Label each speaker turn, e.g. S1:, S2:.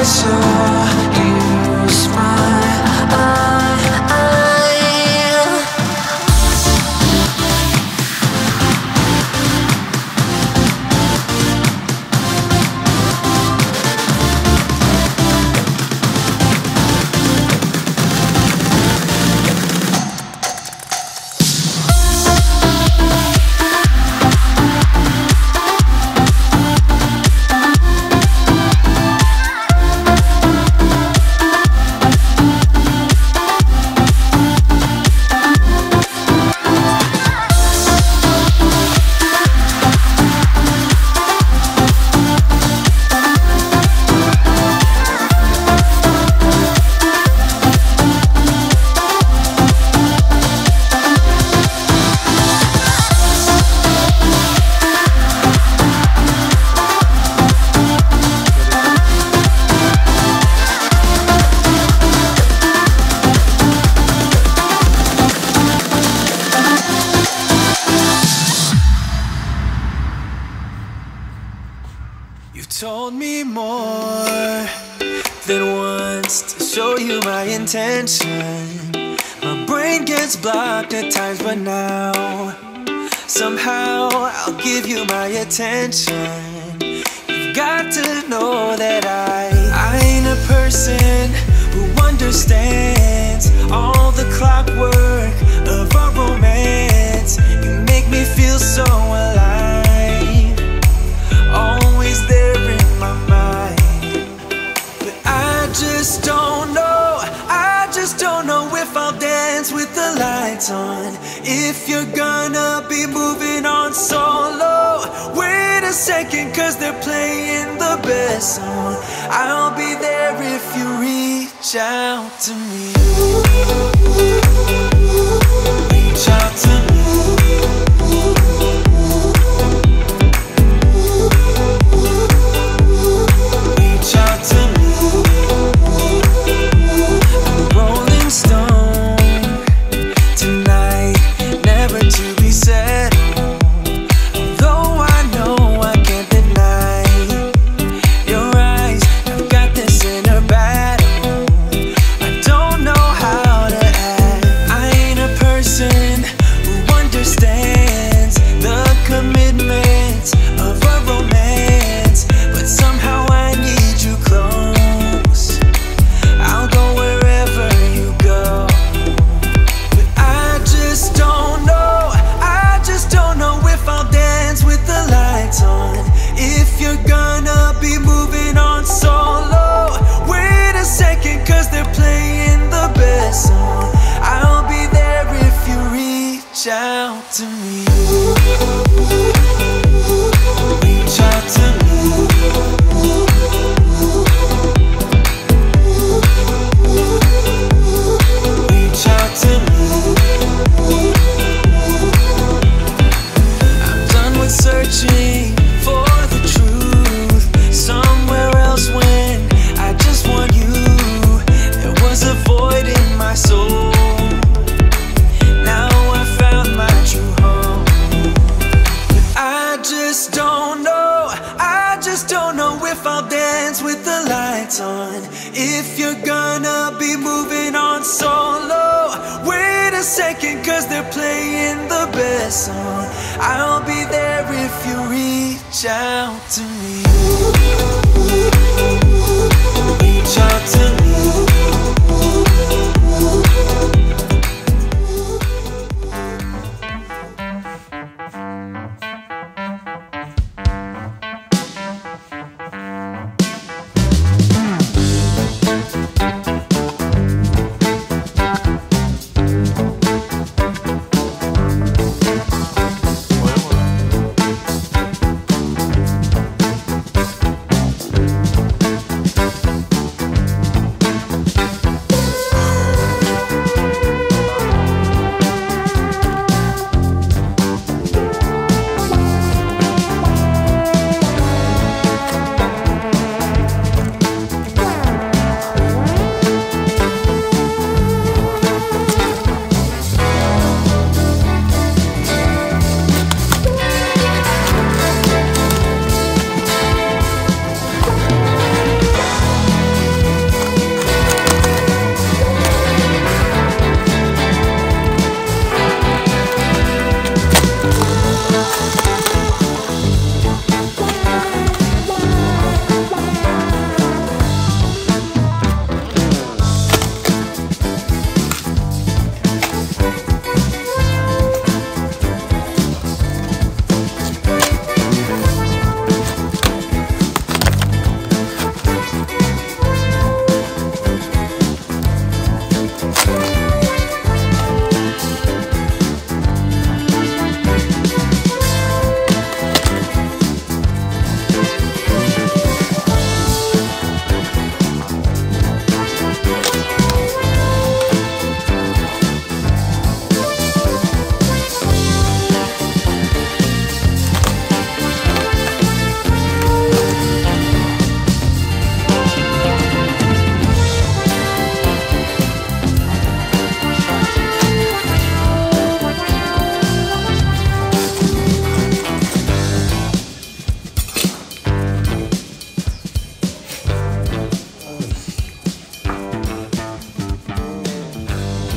S1: saw you smile.
S2: You told me more than once to show you my intention. My brain gets blocked at times, but now somehow I'll give you my attention. You've got to know that I ain't a person who understands all the clockwork of our romance. You make me feel so alive, always there in my mind. But I just don't know, I just don't know if I'll dance with the lights on. If you're gonna be moving on solo, wait a second, cause they're playing the best song. I'll be there if you reach out to me. Reach out to me. Out to me. Reach out to me. Reach out to me. I'm done with searching for the truth somewhere else when I just want you. There was a void in my soul. If I'll dance with the lights on. If you're gonna be moving on solo, wait a second, cause they're playing the best song. I'll be there if you reach out to me.